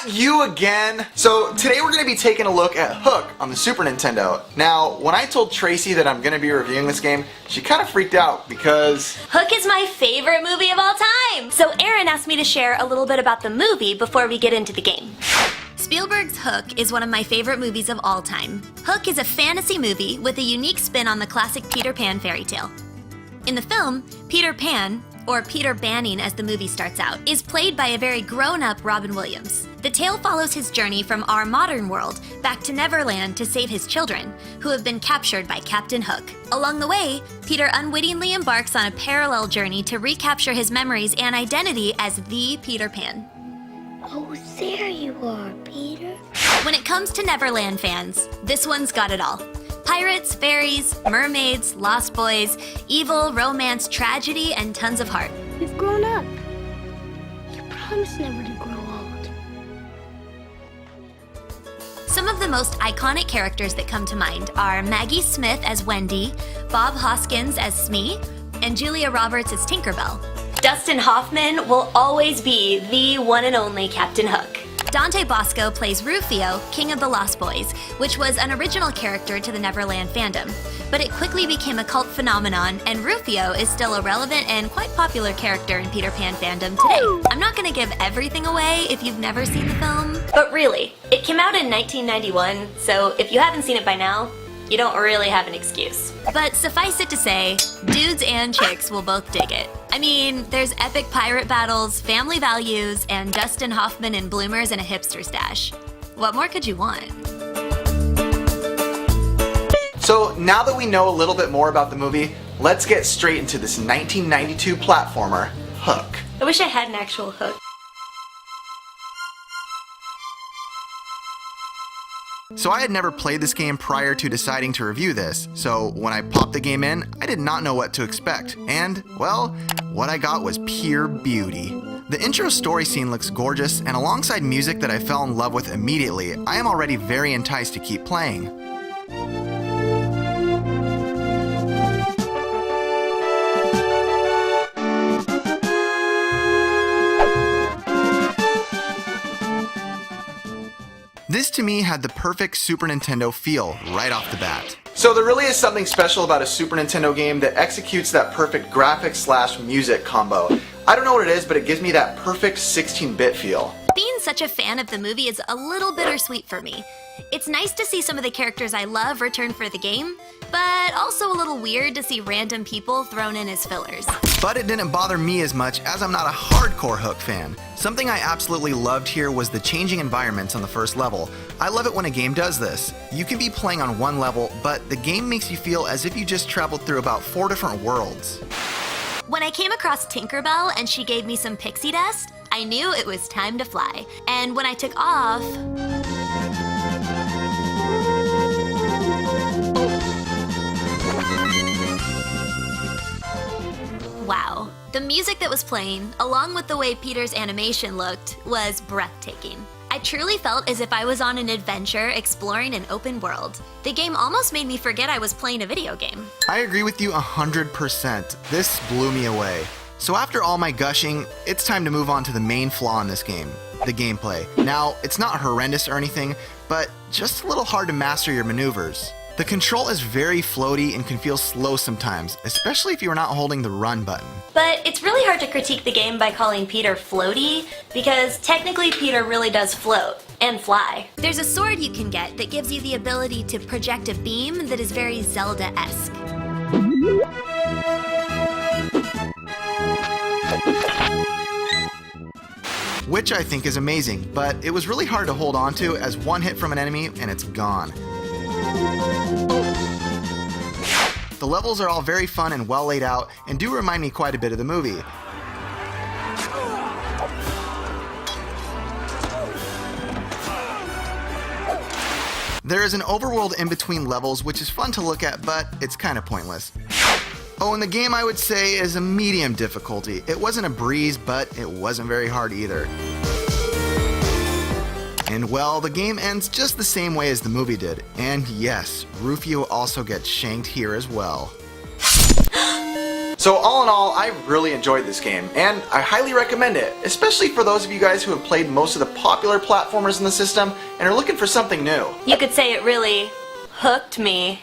Not you again! So today we're going to be taking a look at Hook on the Super Nintendo. Now, when I told Tracy that I'm going to be reviewing this game, she kind of freaked out because Hook is my favorite movie of all time! So Aaron asked me to share a little bit about the movie before we get into the game. Spielberg's Hook is one of my favorite movies of all time. Hook is a fantasy movie with a unique spin on the classic Peter Pan fairy tale. In the film, Peter Pan, or Peter Banning as the movie starts out, is played by a very grown-up Robin Williams. The tale follows his journey from our modern world back to Neverland to save his children, who have been captured by Captain Hook. Along the way, Peter unwittingly embarks on a parallel journey to recapture his memories and identity as the Peter Pan. Oh, there you are, Peter. When it comes to Neverland fans, this one's got it all. Pirates, fairies, mermaids, lost boys, evil, romance, tragedy, and tons of heart. You've grown up. You promised never to grow old. Some of the most iconic characters that come to mind are Maggie Smith as Wendy, Bob Hoskins as Smee, and Julia Roberts as Tinkerbell. Dustin Hoffman will always be the one and only Captain Hook. Dante Bosco plays Rufio, King of the Lost Boys, which was an original character to the Neverland fandom. But it quickly became a cult phenomenon, and Rufio is still a relevant and quite popular character in Peter Pan fandom today. I'm not gonna give everything away if you've never seen the film, but really, it came out in 1991, so if you haven't seen it by now, you don't really have an excuse. But suffice it to say, dudes and chicks will both dig it. I mean, there's epic pirate battles, family values, and Dustin Hoffman in bloomers and a hipster stash. What more could you want? So now that we know a little bit more about the movie, let's get straight into this 1992 platformer, Hook. I wish I had an actual hook. So I had never played this game prior to deciding to review this, so when I popped the game in, I did not know what to expect, and, well, what I got was pure beauty. The intro story scene looks gorgeous, and alongside music that I fell in love with immediately, I am already very enticed to keep playing. This to me had the perfect Super Nintendo feel right off the bat. So there really is something special about a Super Nintendo game that executes that perfect graphics/music combo. I don't know what it is, but it gives me that perfect 16-bit feel. Being such a fan of the movie is a little bittersweet for me. It's nice to see some of the characters I love return for the game, but also a little weird to see random people thrown in as fillers. But it didn't bother me as much as I'm not a hardcore Hook fan. Something I absolutely loved here was the changing environments on the first level. I love it when a game does this. You can be playing on one level, but the game makes you feel as if you just traveled through about 4 different worlds. When I came across Tinkerbell and she gave me some pixie dust, I knew it was time to fly. And when I took off... Wow. The music that was playing, along with the way Peter's animation looked, was breathtaking. I truly felt as if I was on an adventure exploring an open world. The game almost made me forget I was playing a video game. I agree with you 100%. This blew me away. So after all my gushing, it's time to move on to the main flaw in this game, the gameplay. Now, it's not horrendous or anything, but just a little hard to master your maneuvers. The control is very floaty and can feel slow sometimes, especially if you are not holding the run button. But it's really hard to critique the game by calling Peter floaty, because technically Peter really does float and fly. There's a sword you can get that gives you the ability to project a beam that is very Zelda-esque. Which I think is amazing, but it was really hard to hold on to as one hit from an enemy and it's gone. The levels are all very fun and well laid out and do remind me quite a bit of the movie. There is an overworld in between levels which is fun to look at, but it's kind of pointless. Oh, and the game I would say is a medium difficulty. It wasn't a breeze, but it wasn't very hard either. And well, the game ends just the same way as the movie did. And yes, Rufio also gets shanked here as well. So all in all, I really enjoyed this game, and I highly recommend it, especially for those of you guys who have played most of the popular platformers in the system and are looking for something new. You could say it really hooked me.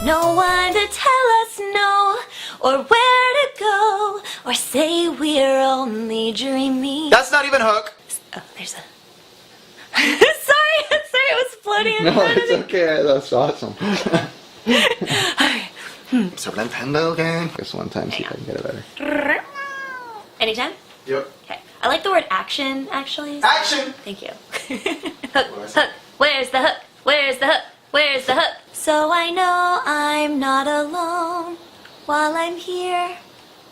No one to tell us no, or where to go, or say we're only dreaming. That's not even Hook. Oh, there's a... sorry, it was floating in No, front of it's me. okay. That's awesome. Super Nintendo game. Just one time, see if I can get it better. Anytime? Yep. Okay. I like the word action, actually. Action! Thank you. Hook, hook. Where's the hook? Where's the hook? Where's the hook? So I know I'm not alone while I'm here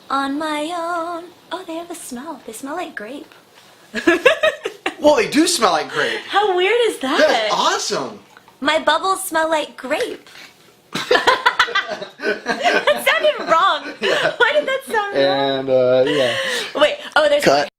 on my own. Oh, they have a smell. They smell like grape. Well, they do smell like grape. How weird is that? That's awesome. My bubbles smell like grape. That sounded wrong. Yeah. Why did that sound wrong? And, yeah. Wait, oh, there's... Cut.